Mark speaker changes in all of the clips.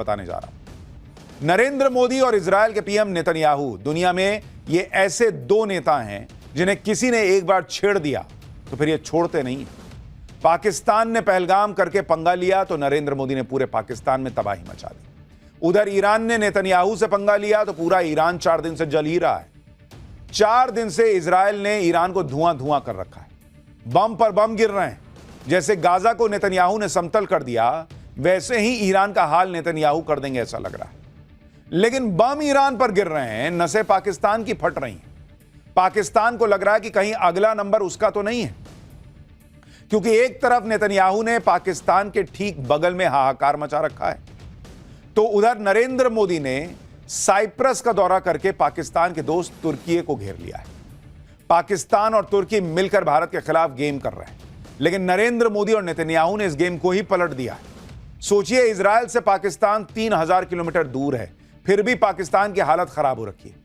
Speaker 1: बताने जा रहा हूं। नरेंद्र मोदी और इजराइल के पीएम नेतन्याहू दुनिया में ये ऐसे दो नेता हैं जिन्हें किसी ने एक बार छेड़ दिया तो फिर ये छोड़ते नहीं। पाकिस्तान ने पहलगाम करके पंगा लिया तो नरेंद्र मोदी ने पूरे पाकिस्तान में तबाही मचा दी। उधर ईरान ने नेतन्याहू से पंगा लिया तो पूरा ईरान 4 दिन से जल ही रहा है। 4 दिन से इजराइल ने ईरान को धुआं धुआं कर रखा है। बम पर बम गिर रहे हैं। जैसे गाजा को नेतन्याहू ने समतल कर दिया, वैसे ही ईरान का हाल नेतन्याहू कर देंगे ऐसा लग रहा है। लेकिन बम ईरान पर गिर रहे हैं, नसें पाकिस्तान की फट रही हैं। पाकिस्तान को लग रहा है कि कहीं अगला नंबर उसका तो नहीं है, क्योंकि एक तरफ नेतन्याहू ने पाकिस्तान के ठीक बगल में हाहाकार मचा रखा है, तो उधर नरेंद्र मोदी ने साइप्रस का दौरा करके पाकिस्तान के दोस्त तुर्की को घेर लिया है। पाकिस्तान और तुर्की मिलकर भारत के खिलाफ गेम कर रहे हैं, लेकिन नरेंद्र मोदी और नेतन्याहू ने इस गेम को ही पलट दिया है। सोचिए, इजराइल से पाकिस्तान 3000 किलोमीटर दूर है, फिर भी पाकिस्तान की हालत खराब हो रखी है।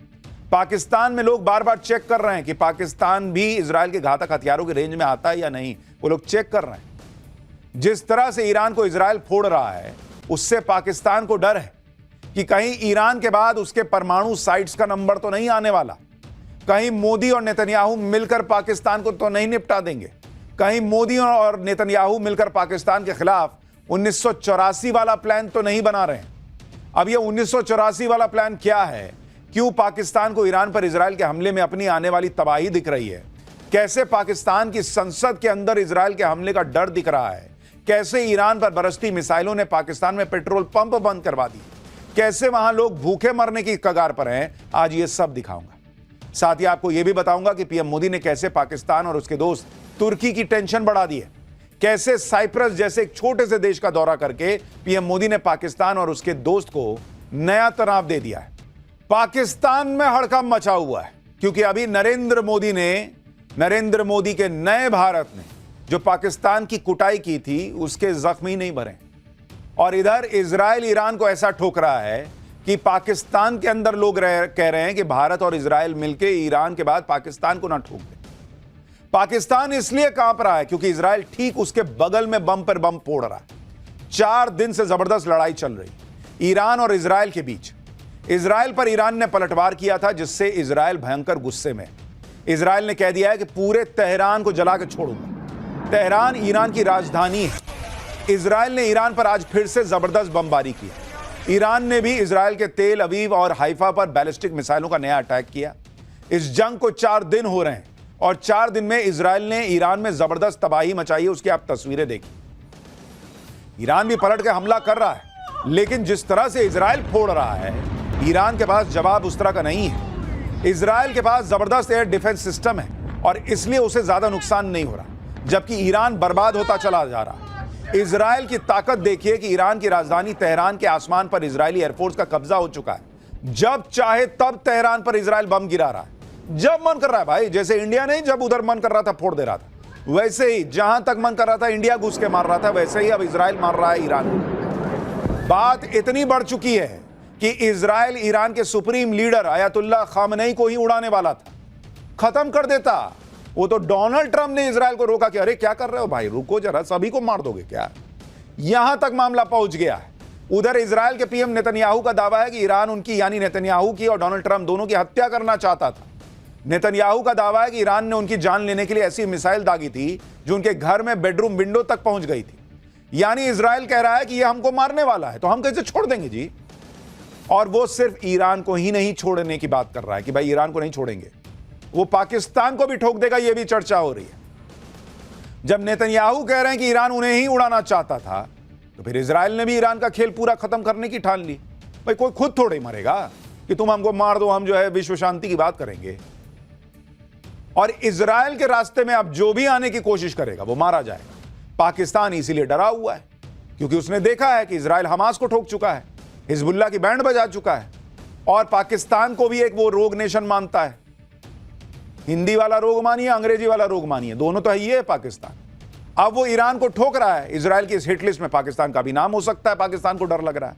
Speaker 1: पाकिस्तान में लोग बार बार चेक कर रहे हैं कि पाकिस्तान भी इजराइल के घातक हथियारों की रेंज में आता है या नहीं। वो लोग चेक कर रहे हैं। जिस तरह से ईरान को इजराइल फोड़ रहा है, उससे पाकिस्तान को डर है कि कहीं ईरान के बाद उसके परमाणु साइट्स का नंबर तो नहीं आने वाला। कहीं मोदी और नेतन्याहू मिलकर पाकिस्तान को तो नहीं निपटा देंगे। कहीं मोदी और नेतन्याहू मिलकर पाकिस्तान के खिलाफ 1984 वाला प्लान तो नहीं बना रहे हैं। अब यह 1984 वाला प्लान क्या है? क्यों पाकिस्तान को ईरान पर इजराइल के हमले में अपनी आने वाली तबाही दिख रही है? कैसे पाकिस्तान की संसद के अंदर इजराइल के हमले का डर दिख रहा है? कैसे ईरान पर बरसती मिसाइलों ने पाकिस्तान में पेट्रोल पंप बंद करवा दिए? कैसे वहां लोग भूखे मरने की कगार पर हैं? आज ये सब दिखाऊंगा। साथ ही आपको यह भी बताऊंगा कि पीएम मोदी ने कैसे पाकिस्तान और उसके दोस्त तुर्की की टेंशन बढ़ा दी है। कैसे साइप्रस जैसे एक छोटे से देश का दौरा करके पीएम मोदी ने पाकिस्तान और उसके दोस्त को नया तनाव दे दिया है। पाकिस्तान में हड़कंप मचा हुआ है, क्योंकि अभी नरेंद्र मोदी के नए भारत ने जो पाकिस्तान की कुटाई की थी, उसके जख्म ही नहीं भरे। और इधर इजराइल ईरान को ऐसा ठोक रहा है कि पाकिस्तान के अंदर लोग कह रहे हैं कि भारत और इजराइल मिलकर ईरान के बाद पाकिस्तान को ना ठोक दे। पाकिस्तान इसलिए कांप रहा है क्योंकि इजराइल ठीक उसके बगल में बम पर बम फोड़ रहा है। 4 दिन से जबरदस्त लड़ाई चल रही ईरान और इजराइल के बीच। इजराइल पर ईरान ने पलटवार किया था, जिससे इजराइल भयंकर गुस्से में। इजराइल ने कह दिया है कि पूरे तेहरान को जला के छोड़ूंगा। तेहरान ईरान की राजधानी है। इजराइल ने ईरान पर आज फिर से जबरदस्त बमबारी की। ईरान ने भी इजराइल के तेल अवीव और हाइफा पर बैलिस्टिक मिसाइलों का नया अटैक किया। इस जंग को 4 दिन हो रहे हैं और 4 दिन में इजराइल ने ईरान में जबरदस्त तबाही मचाई है। उसकी आप तस्वीरें देखिए। ईरान भी पलट के हमला कर रहा है, लेकिन जिस तरह से इजराइल फोड़ रहा है, ईरान के पास जवाब उस तरह का नहीं है। इजराइल के पास जबरदस्त एयर डिफेंस सिस्टम है और इसलिए उसे ज्यादा नुकसान नहीं हो रहा, जबकि ईरान बर्बाद होता चला जा रहा है। इजराइल की ताकत देखिए कि ईरान की राजधानी तेहरान के आसमान पर इजरायली एयरफोर्स का कब्जा हो चुका है। जब चाहे तब तेहरान पर इजराइल बम गिरा रहा है, जब मन कर रहा है। भाई, जैसे इंडिया नहीं जब उधर मन कर रहा था फोड़ दे रहा था, वैसे ही जहां तक मन कर रहा था इंडिया घुस के मार रहा था, वैसे ही अब इजराइल मार रहा है ईरान को। बात इतनी बढ़ चुकी है कि इजराइल ईरान के सुप्रीम लीडर अयतुल्ला खामनेई को ही उड़ाने वाला था, खत्म कर देता। वो तो डोनाल्ड ट्रंप ने इजराइल को रोका कि अरे क्या कर रहे हो भाई, रुको जरा, सभी को मार दोगे क्या? यहां तक मामला पहुंच गया है। उधर इजराइल के पीएम नेतन्याहू का दावा है कि ईरान उनकी, यानी नेतन्याहू की और डोनाल्ड ट्रंप दोनों की हत्या करना चाहता था। नेतन्याहू का दावा है कि ईरान ने उनकी जान लेने के लिए ऐसी मिसाइल दागी थी जो उनके घर में बेडरूम विंडो तक पहुंच गई थी। यानी इजराइल कह रहा है कि यह हमको मारने वाला है, तो हम कैसे छोड़ देंगे जी? और वो सिर्फ ईरान को ही नहीं छोड़ने की बात कर रहा है कि भाई ईरान को नहीं छोड़ेंगे, वो पाकिस्तान को भी ठोक देगा। यह भी चर्चा हो रही है। जब नेतन्याहू कह रहे हैं कि ईरान उन्हें ही उड़ाना चाहता था, तो फिर इजराइल ने भी ईरान का खेल पूरा खत्म करने की ठान ली। भाई, कोई खुद थोड़े मरेगा कि तुम हमको मार दो, हम जो है विश्व शांति की बात करेंगे। और इजराइल के रास्ते में अब जो भी आने की कोशिश करेगा वो मारा जाएगा। पाकिस्तान इसीलिए डरा हुआ है क्योंकि उसने देखा है कि इजराइल हमास को ठोक चुका है, हिजबुल्लाह की बैंड बजा चुका है, और पाकिस्तान को भी एक वो रोग नेशन मानता है। हिंदी वाला रोग मानिए, अंग्रेजी वाला रोग मानिए, दोनों तो है ही है पाकिस्तान। अब वो ईरान को ठोक रहा है। इजराइल की इस हिट लिस्ट में पाकिस्तान का भी नाम हो सकता है। पाकिस्तान को डर लग रहा है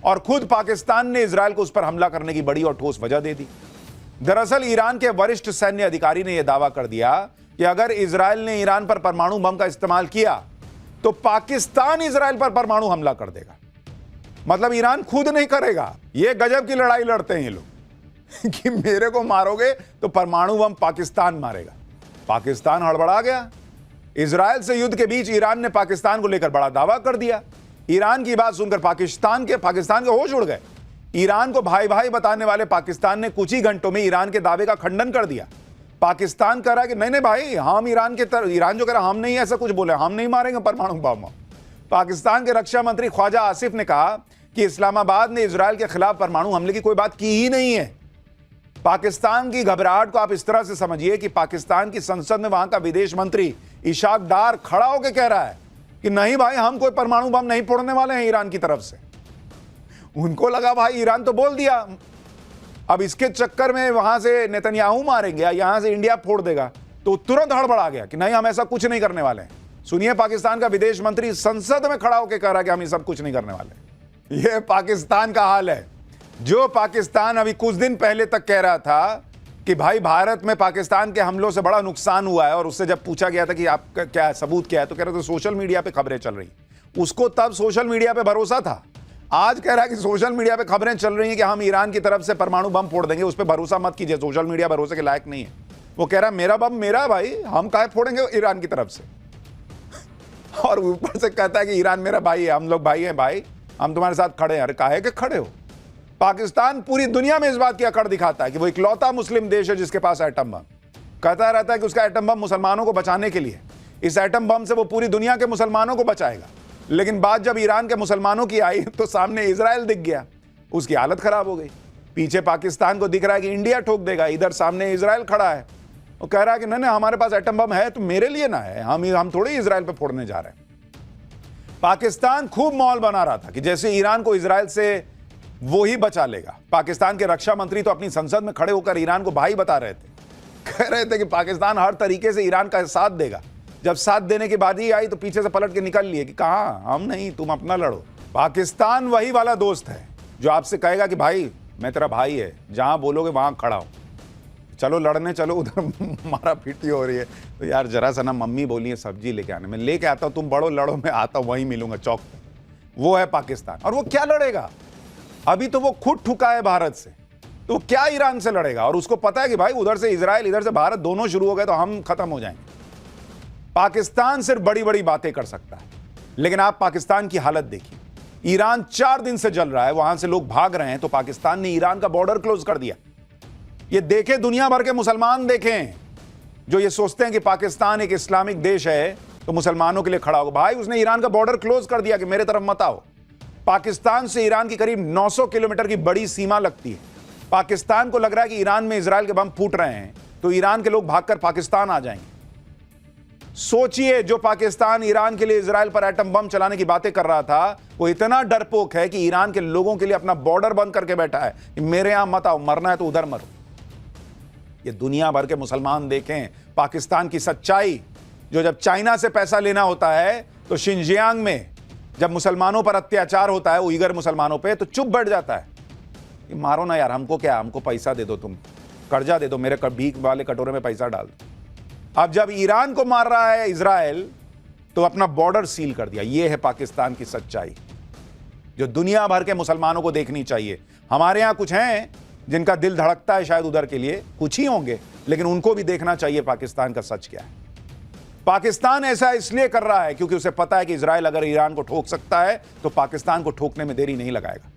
Speaker 1: और खुद पाकिस्तान ने इजराइल को उस पर हमला करने की बड़ी और ठोस वजह दे दी। दरअसल ईरान के वरिष्ठ सैन्य अधिकारी ने यह दावा कर दिया कि अगर इजराइल ने ईरान पर परमाणु बम का इस्तेमाल किया तो पाकिस्तान इजराइल पर परमाणु हमला कर देगा। मतलब ईरान खुद नहीं करेगा। ये गजब की लड़ाई लड़ते हैं ये लोग कि मेरे को मारोगे तो परमाणु बम पाकिस्तान मारेगा। पाकिस्तान हड़बड़ा गया। इजराइल से युद्ध के बीच ईरान ने पाकिस्तान को लेकर बड़ा दावा कर दिया। ईरान की बात सुनकर पाकिस्तान के होश उड़ गए। ईरान को भाई भाई बताने वाले पाकिस्तान ने कुछ ही घंटों में ईरान के दावे का खंडन कर दिया। पाकिस्तान कह रहा है कि नहीं नहीं भाई, हम ईरान जो कह रहा हम नहीं ऐसा कुछ बोले, हम नहीं मारेंगे परमाणु बम। पाकिस्तान के रक्षा मंत्री ख्वाजा आसिफ ने कहा कि इस्लामाबाद ने इजराइल के खिलाफ परमाणु हमले की कोई बात की ही नहीं है। पाकिस्तान की घबराहट को आप इस तरह से समझिए कि पाकिस्तान की संसद में वहां का विदेश मंत्री इशाक डार खड़ा होकर कह रहा है कि नहीं भाई, हम कोई परमाणु बम नहीं फोड़ने वाले हैं ईरान की तरफ से। उनको लगा भाई ईरान तो बोल दिया, अब इसके चक्कर में वहां से नेतन्याहू मारेंगे या यहां से इंडिया फोड़ देगा, तो तुरंत हड़बड़ा गया कि नहीं, हम ऐसा कुछ नहीं करने वाले हैं। सुनिए, पाकिस्तान का विदेश मंत्री संसद में खड़ा होकर कह रहा है कि हम ये सब कुछ नहीं करने वाले। ये पाकिस्तान का हाल है। जो पाकिस्तान अभी कुछ दिन पहले तक कह रहा था कि भाई भारत में पाकिस्तान के हमलों से बड़ा नुकसान हुआ है, और उससे जब पूछा गया था कि आपका क्या सबूत क्या है, तो कह रहे थे सोशल मीडिया पे खबरें चल रही। उसको तब सोशल मीडिया पे भरोसा था। आज कह रहा है कि सोशल मीडिया पे खबरें चल रही हैं कि हम ईरान की तरफ से परमाणु बम फोड़ देंगे, उस पर भरोसा मत कीजिए, सोशल मीडिया भरोसे के लायक नहीं है। वो कह रहा है मेरा बम मेरा भाई, हम काहे फोड़ेंगे ईरान की तरफ से। और ऊपर से कहता है कि ईरान मेरा भाई है, हम लोग भाई हैं भाई, हम तुम्हारे साथ खड़े हैं। अरे काहे के खड़े हो? पाकिस्तान पूरी दुनिया में इस बात की अकड़ दिखाता है कि वो इकलौता मुस्लिम देश है जिसके पास एटम बम। कहता रहता है कि उसका एटम बम मुसलमानों को बचाने के लिए, इस एटम बम से वो पूरी दुनिया के मुसलमानों को बचाएगा। लेकिन बात जब ईरान के मुसलमानों की आई तो सामने इजराइल दिख गया, उसकी हालत खराब हो गई। पीछे पाकिस्तान को दिख रहा है कि इंडिया ठोक देगा, इधर सामने इजराइल खड़ा है, वो कह रहा है कि नहीं नहीं, हमारे पास एटम बम है तो मेरे लिए ना है, हम थोड़ी इजराइल पे फोड़ने जा रहे हैं। पाकिस्तान खूब माहौल बना रहा था कि जैसे ईरान को इजराइल से वो ही बचा लेगा। पाकिस्तान के रक्षा मंत्री तो अपनी संसद में खड़े होकर ईरान को भाई बता रहे थे, कह रहे थे कि पाकिस्तान हर तरीके से ईरान का साथ देगा। जब साथ देने की बात ही आई तो पीछे से पलट के निकल लिए कि कहाँ, हम नहीं, तुम अपना लड़ो। पाकिस्तान वही वाला दोस्त है जो आपसे कहेगा कि भाई मैं तेरा भाई है, जहां बोलोगे वहां खड़ा हूं, चलो लड़ने चलो, उधर मारा पीटी हो रही है तो यार जरा सा ना मम्मी बोली है सब्जी लेके आने, मैं लेके आता हूं, तुम बड़ो लड़ो, मैं आता हूं, वहीं मिलूंगा चौक पे। वो है पाकिस्तान। और वो क्या लड़ेगा? अभी तो वो खुद ठुका है भारत से, तो क्या ईरान से लड़ेगा? और उसको पता है कि भाई उधर से इजराइल, इधर से भारत, दोनों शुरू हो गए तो हम खत्म हो जाएंगे। पाकिस्तान सिर्फ बड़ी बड़ी बातें कर सकता है, लेकिन आप पाकिस्तान की हालत देखिए। ईरान 4 दिन से जल रहा है, वहां से लोग भाग रहे हैं, तो पाकिस्तान ने ईरान का बॉर्डर क्लोज कर दिया। ये देखे दुनिया भर के मुसलमान देखें जो ये सोचते हैं कि पाकिस्तान एक इस्लामिक देश है तो मुसलमानों के लिए खड़ा होगा। भाई उसने ईरान का बॉर्डर क्लोज कर दिया कि मेरे तरफ मत आओ। पाकिस्तान से ईरान की करीब 900 किलोमीटर की बड़ी सीमा लगती है। पाकिस्तान को लग रहा है कि ईरान में इजराइल के बम फूट रहे हैं तो ईरान के लोग भागकर पाकिस्तान आ जाएंगे। सोचिए, जो पाकिस्तान ईरान के लिए इजराइल पर एटम बम चलाने की बातें कर रहा था, वो इतना डरपोक है कि ईरान के लोगों के लिए अपना बॉर्डर बंद करके बैठा है कि मेरे यहां मत आओ, मरना है तो उधर मरो। ये दुनिया भर के मुसलमान देखें पाकिस्तान की सच्चाई। जो जब चाइना से पैसा लेना होता है तो शिनजियांग में जब मुसलमानों पर अत्याचार होता है, उइगर मुसलमानों पे, तो चुप बैठ जाता है कि मारो ना यार, हमको क्या, हमको पैसा दे दो, तुम कर्जा दे दो, मेरे भीख वाले कटोरे में पैसा डाल दो। अब जब ईरान को मार रहा है इजराइल तो अपना बॉर्डर सील कर दिया। यह है पाकिस्तान की सच्चाई जो दुनिया भर के मुसलमानों को देखनी चाहिए। हमारे यहां कुछ हैं जिनका दिल धड़कता है शायद उधर के लिए, कुछ ही होंगे, लेकिन उनको भी देखना चाहिए पाकिस्तान का सच क्या है। पाकिस्तान ऐसा इसलिए कर रहा है क्योंकि उसे पता है कि इजराइल अगर ईरान को ठोक सकता है तो पाकिस्तान को ठोकने में देरी नहीं लगाएगा।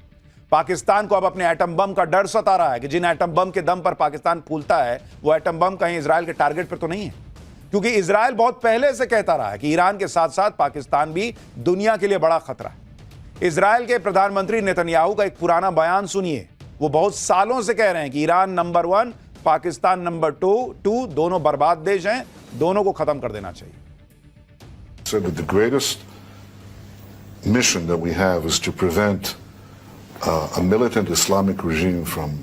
Speaker 1: पाकिस्तान को अब अपने एटम बम का डर सता रहा है कि जिन एटम बम के दम पर पाकिस्तान फूलता है वो एटम बम कहीं इजराइल के टारगेट पर तो नहीं है, क्योंकि इजराइल बहुत पहले से कहता रहा है कि ईरान के साथ साथ पाकिस्तान भी दुनिया के लिए बड़ा खतरा है। इजराइल के प्रधानमंत्री नेतन्याहू का एक पुराना बयान सुनिए। वो बहुत सालों से कह रहे हैं कि ईरान नंबर 1, पाकिस्तान नंबर 2, दोनों बर्बाद देश हैं, दोनों को खत्म कर देना चाहिए।
Speaker 2: So the greatest mission that we have is to prevent a militant Islamic regime from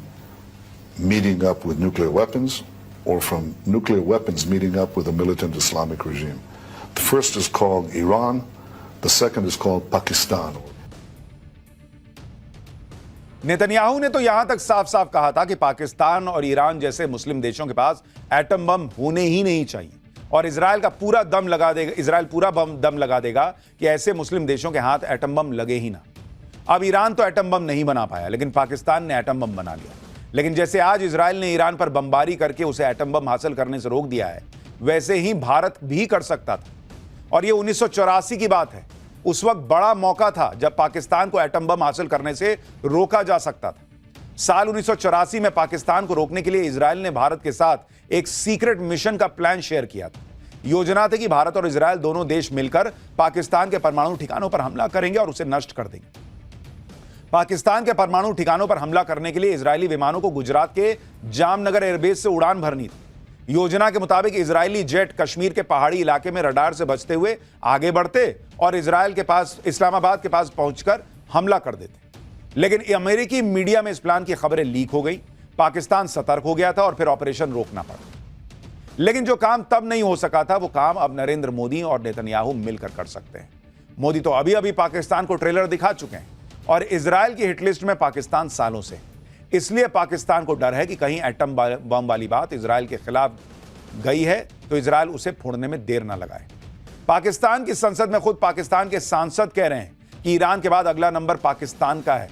Speaker 2: meeting up with nuclear weapons or from nuclear weapons meeting up with a militant Islamic regime. The first is called Iran, the second is called Pakistan.
Speaker 1: Netanyahu ने तो यहां तक साफ साफ कहा था कि पाकिस्तान और ईरान जैसे मुस्लिम देशों के पास एटम बम होने ही नहीं चाहिए, और इजराइल पूरा दम लगा देगा कि ऐसे मुस्लिम देशों के हाथ एटम बम लगे ही ना। अब ईरान तो एटम बम नहीं बना पाया, लेकिन पाकिस्तान ने एटम बम बना लिया। लेकिन जैसे आज इजराइल ने ईरान पर बमबारी करके उसे एटम बम हासिल करने से रोक दिया है, वैसे ही भारत भी कर सकता था। और यह 1984 की बात है। उस वक्त बड़ा मौका था जब पाकिस्तान को एटम बम हासिल करने से रोका जा सकता था। साल 1984 में पाकिस्तान को रोकने के लिए इजराइल ने भारत के साथ एक सीक्रेट मिशन का प्लान शेयर किया था। योजना थी कि भारत और इजराइल दोनों देश मिलकर पाकिस्तान के परमाणु ठिकानों पर हमला करेंगे और उसे नष्ट कर देंगे। पाकिस्तान के परमाणु ठिकानों पर हमला करने के लिए इजरायली विमानों को गुजरात के जामनगर एयरबेस से उड़ान भरनी थी। योजना के मुताबिक इजरायली जेट कश्मीर के पहाड़ी इलाके में रडार से बचते हुए आगे बढ़ते और इस्लामाबाद के पास पहुंचकर हमला कर देते। लेकिन अमेरिकी मीडिया में इस प्लान की खबरें लीक हो गई। पाकिस्तान सतर्क हो गया था और फिर ऑपरेशन रोकना पड़ा। लेकिन जो काम तब नहीं हो सका था, वो काम अब नरेंद्र मोदी और नेतन्याहू मिलकर कर सकते हैं। मोदी तो अभी अभी पाकिस्तान को ट्रेलर दिखा चुके हैं और इजराइल की हिटलिस्ट में पाकिस्तान सालों से। इसलिए पाकिस्तान को डर है कि कहीं एटम बम वाली बात इजराइल के खिलाफ गई है तो इजराइल उसे फोड़ने में देर ना लगाए। पाकिस्तान की संसद में खुद पाकिस्तान के सांसद कह रहे हैं कि ईरान के बाद अगला नंबर पाकिस्तान का है।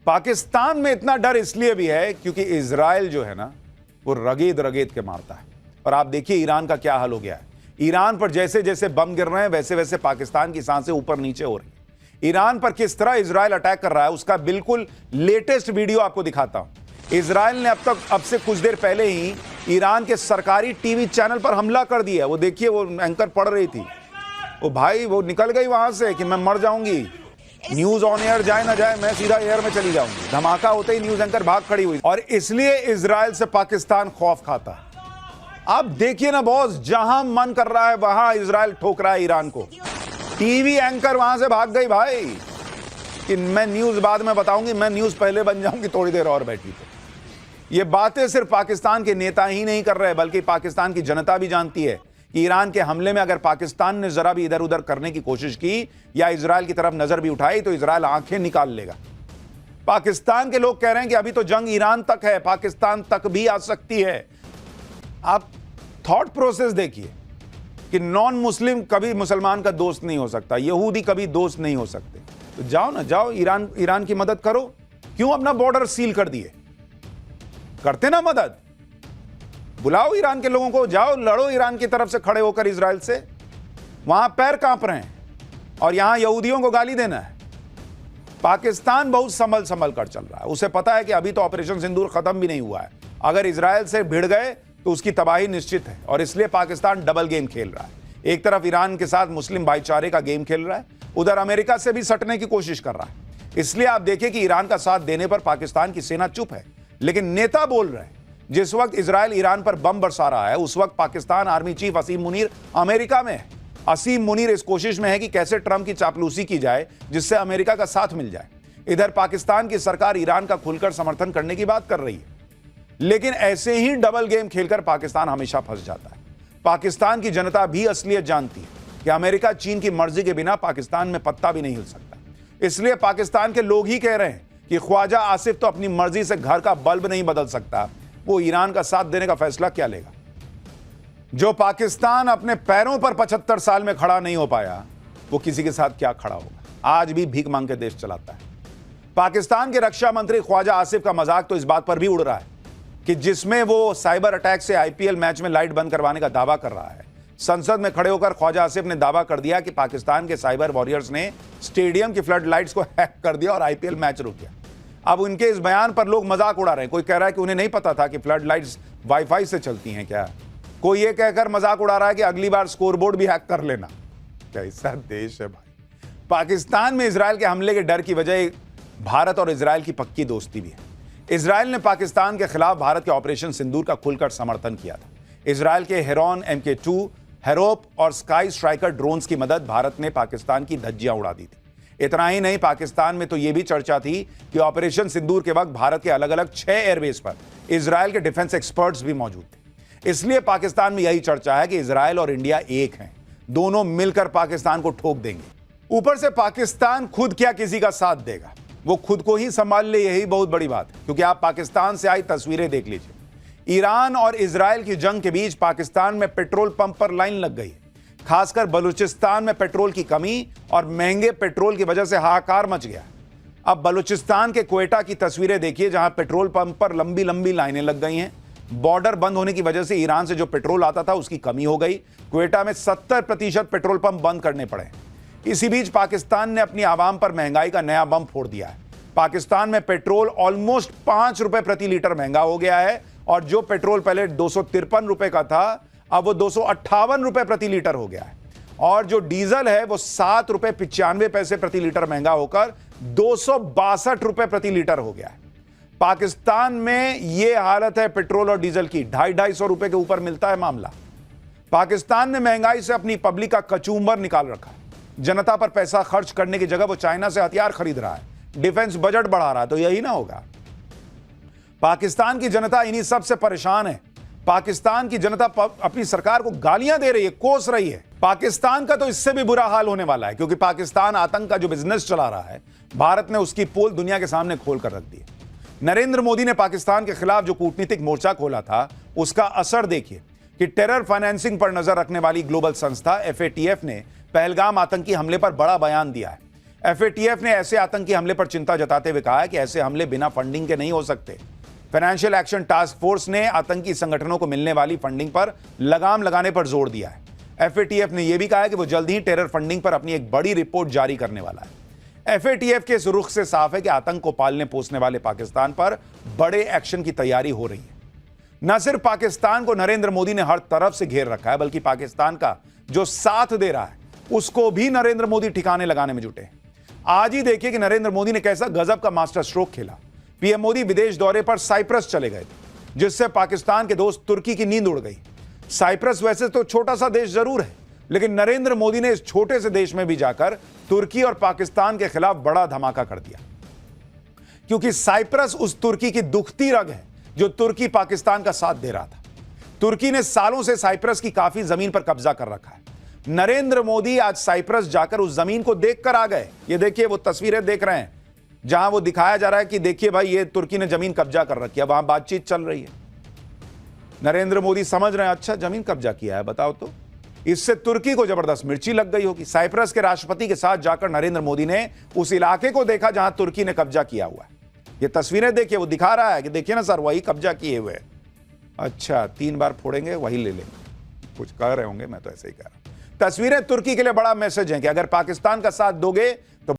Speaker 1: पाकिस्तान में इतना डर इसलिए भी है क्योंकि इजराइल जो है ना, वो रगेद रगेद के मारता है। और आप देखिए ईरान का क्या हाल हो गया है। ईरान पर जैसे जैसे बम गिर रहे हैं, वैसे वैसे पाकिस्तान की सांसें ऊपर नीचे हो रही हैं। ईरान पर किस तरह इजराइल अटैक कर रहा है, उसका बिल्कुल लेटेस्ट वीडियो आपको दिखाता हूं। इजराइल ने अब से कुछ देर पहले ही ईरान के सरकारी टीवी चैनल पर हमला कर दिया। वो देखिए, वो एंकर पढ़ रही थी, वो भाई वो निकल गई वहां से कि मैं मर जाऊंगी, न्यूज ऑन एयर जाए ना जाए, मैं सीधा एयर में चली जाऊंगी। धमाका होते ही न्यूज एंकर भाग खड़ी हुई। और इसलिए इजराइल से पाकिस्तान खौफ खाता है। आप देखिए ना बॉस, जहां मन कर रहा है वहां इजराइल ठोक रहा है ईरान को। टीवी एंकर वहां से भाग गई भाई कि मैं न्यूज बाद में बताऊंगी, मैं न्यूज पहले बन जाऊंगी, थोड़ी देर और बैठी। तो ये बातें सिर्फ पाकिस्तान के नेता ही नहीं कर रहे, बल्कि पाकिस्तान की जनता भी जानती है कि ईरान के हमले में अगर पाकिस्तान ने जरा भी इधर उधर करने की कोशिश की या इजराइल की तरफ नजर भी उठाई तो इजराइल आंखें निकाल लेगा। पाकिस्तान के लोग कह रहे हैं कि अभी तो जंग ईरान तक है, पाकिस्तान तक भी आ सकती है। आप थॉट प्रोसेस देखिए कि नॉन मुस्लिम कभी मुसलमान का दोस्त नहीं हो सकता, यहूदी कभी दोस्त नहीं हो सकते। तो जाओ ना, जाओ ईरान की मदद करो। क्यों अपना बॉर्डर सील कर दिए? करते ना मदद, बुलाओ ईरान के लोगों को, जाओ लड़ो ईरान की तरफ से खड़े होकर इजराइल से। वहां पैर कांप रहे हैं और यहां यहूदियों को गाली देना है। पाकिस्तान बहुत संभल कर चल रहा है। उसे पता है कि अभी तो ऑपरेशन सिंदूर खत्म भी नहीं हुआ है। अगर इजराइल से भिड़ गए तो उसकी तबाही निश्चित है। और इसलिए पाकिस्तान डबल गेम खेल रहा है। एक तरफ ईरान के साथ मुस्लिम भाईचारे का गेम खेल रहा है, उधर अमेरिका से भी सटने की कोशिश कर रहा है। इसलिए आप देखिए कि ईरान का साथ देने पर पाकिस्तान की सेना चुप है, लेकिन नेता बोल रहे हैं। जिस वक्त इजराइल ईरान पर बम बरसा रहा है, उस वक्त पाकिस्तान आर्मी चीफ असीम मुनीर अमेरिका में है। असीम मुनीर इस कोशिश में है कि कैसे ट्रंप की चापलूसी की जाए जिससे अमेरिका का साथ मिल जाए। इधर पाकिस्तान की सरकार ईरान का खुलकर समर्थन करने की बात कर रही है। लेकिन ऐसे ही डबल गेम खेलकर पाकिस्तान हमेशा फंस जाता है। पाकिस्तान की जनता भी असलियत जानती है कि अमेरिका चीन की मर्जी के बिना पाकिस्तान में पत्ता भी नहीं हिल सकता। इसलिए पाकिस्तान के लोग ही कह रहे हैं कि ख्वाजा आसिफ तो अपनी मर्जी से घर का बल्ब नहीं बदल सकता, वो ईरान का साथ देने का फैसला क्या लेगा? जो पाकिस्तान अपने पैरों पर 75 साल में खड़ा नहीं हो पाया, वो किसी के साथ क्या खड़ा होगा? आज भी भीख मांग के देश चलाता है। पाकिस्तान के रक्षा मंत्री ख्वाजा आसिफ का मजाक तो इस बात पर भी उड़ रहा है कि जिसमें वो साइबर अटैक से आईपीएल मैच में लाइट बंद करवाने का दावा कर रहा है। संसद में खड़े होकर ख्वाजा आसिफ ने दावा कर दिया कि पाकिस्तान के साइबर वॉरियर्स ने स्टेडियम की फ्लड लाइट्स को हैक कर दिया और आईपीएल मैच रुक गया। अब उनके इस बयान पर लोग मजाक उड़ा रहे हैं। कोई कह रहा है कि उन्हें नहीं पता था कि फ्लड लाइट्स वाईफाई से चलती हैं क्या। कोई ये कहकर मजाक उड़ा रहा है कि अगली बार स्कोरबोर्ड भी हैक कर लेना। कैसा देश है भाई। पाकिस्तान में इजराइल के हमले के डर की वजह भारत और इजराइल की पक्की दोस्ती भी है। इजराइल ने पाकिस्तान के खिलाफ भारत के ऑपरेशन सिंदूर का खुलकर समर्थन किया था। इजराइल के हेरॉन MK2 हेरोप और स्काई स्ट्राइकर ड्रोन्स की मदद भारत ने पाकिस्तान की धज्जियां उड़ा दी थी। इतना ही नहीं, पाकिस्तान में तो यह भी चर्चा थी कि ऑपरेशन सिंदूर के वक्त भारत के अलग अलग 6 एयरबेस पर इजराइल के डिफेंस एक्सपर्ट्स भी मौजूद थे। इसलिए पाकिस्तान में यही चर्चा है कि इजराइल और इंडिया एक हैं, दोनों मिलकर पाकिस्तान को ठोक देंगे। ऊपर से पाकिस्तान खुद क्या किसी का साथ देगा, वो खुद को ही संभाल ले, यही बहुत बड़ी बात है। क्योंकि आप पाकिस्तान से आई तस्वीरें देख लीजिए। ईरान और इजराइल की जंग के बीच पाकिस्तान में पेट्रोल पंप पर लाइन लग गई। खासकर बलूचिस्तान में पेट्रोल की कमी और महंगे पेट्रोल की वजह से हाहाकार मच गया। अब बलूचिस्तान के क्वेटा की तस्वीरें देखिए, जहां पेट्रोल पंप पर लंबी लंबी लाइनें लग गई हैं। बॉर्डर बंद होने की वजह से ईरान से जो पेट्रोल आता था उसकी कमी हो गई। क्वेटा में 70% पेट्रोल पंप बंद करने पड़े। इसी बीच पाकिस्तान ने अपनी आवाम पर महंगाई का नया बम फोड़ दिया है। पाकिस्तान में पेट्रोल ऑलमोस्ट 5 रुपए प्रति लीटर महंगा हो गया है और जो पेट्रोल पहले 253 रुपए का था अब वो 258 रुपए प्रति लीटर हो गया है। और जो डीजल है वो 7 रुपए 95 पैसे प्रति लीटर महंगा होकर 262 रुपए प्रति लीटर हो गया है। पाकिस्तान में यह हालत है पेट्रोल और डीजल की, 250-250 रुपए के ऊपर मिलता है मामला। पाकिस्तान ने महंगाई से अपनी पब्लिक का कचूमर निकाल रखा है। जनता पर पैसा खर्च करने की जगह वो चाइना से हथियार खरीद रहा है, डिफेंस बजट बढ़ा रहा है, तो यही ना होगा। पाकिस्तान की जनता इन्हीं सब से परेशान है। पाकिस्तान की जनता अपनी सरकार को गालियां दे रही है, कोस रही है। पाकिस्तान का तो इससे भी बुरा हाल होने वाला है, क्योंकि पाकिस्तान आतंक का जो बिजनेस चला रहा है, भारत ने उसकी पोल दुनिया के सामने खोल कर रख दी है। नरेंद्र मोदी ने पाकिस्तान के खिलाफ जो कूटनीतिक मोर्चा खोला था, उसका असर देखिए कि टेरर फाइनेंसिंग पर नजर रखने वाली ग्लोबल संस्था FATF ने पहलगाम आतंकी हमले पर बड़ा बयान दिया है। FATF ने ऐसे आतंकी हमले पर चिंता जताते हुए कहा है कि ऐसे हमले बिना फंडिंग के नहीं हो सकते। फाइनेंशियल एक्शन टास्क फोर्स ने आतंकी संगठनों को मिलने वाली फंडिंग पर लगाम लगाने पर जोर दिया है। FATF ने यह भी कहा है कि वो जल्द ही टेरर फंडिंग पर अपनी एक बड़ी रिपोर्ट जारी करने वाला है। FATF के इस रुख से साफ है कि आतंक को पालने पोसने वाले पाकिस्तान पर बड़े एक्शन की तैयारी हो रही है। न सिर्फ पाकिस्तान को नरेंद्र मोदी ने हर तरफ से घेर रखा है, बल्कि पाकिस्तान का जो साथ दे रहा है उसको भी नरेंद्र मोदी ठिकाने लगाने में जुटे। आज ही देखिए कि नरेंद्र मोदी ने कैसा गजब का मास्टर स्ट्रोक खेला। पीएम मोदी विदेश दौरे पर साइप्रस चले गए थे, जिससे पाकिस्तान के दोस्त तुर्की की नींद उड़ गई। साइप्रस वैसे तो छोटा सा देश जरूर है, लेकिन नरेंद्र मोदी ने इस छोटे से देश में भी जाकर तुर्की और पाकिस्तान के खिलाफ बड़ा धमाका कर दिया, क्योंकि साइप्रस उस तुर्की की दुखती रग है जो तुर्की पाकिस्तान का साथ दे रहा था। तुर्की ने सालों से साइप्रस की काफी जमीन पर कब्जा कर रखा है। नरेंद्र मोदी आज साइप्रस जाकर उस जमीन को देखकर आ गए। ये देखिए, वो तस्वीरें देख रहे हैं जहां वो दिखाया जा रहा है कि देखिए भाई, ये तुर्की ने जमीन कब्जा कर रखी है, वहां बातचीत चल रही है। नरेंद्र मोदी समझ रहे हैं, अच्छा जमीन कब्जा किया है, बताओ तो। इससे तुर्की को जबरदस्त मिर्ची लग गई होगी। साइप्रस के राष्ट्रपति के साथ जाकर नरेंद्र मोदी ने उस इलाके को देखा जहां तुर्की ने कब्जा किया हुआ है। ये तस्वीरें देखिए, वो दिखा रहा है कि देखिए ना सर, वही कब्जा किए हुए। अच्छा, 3 बार फोड़ेंगे वही ले लेंगे, कुछ कह रहे होंगे, मैं तो ऐसे ही कह रहा हूं। तस्वीरें तुर्की के लिए बड़ा मैसेज है कि अगर पाकिस्तान का साथ दोगे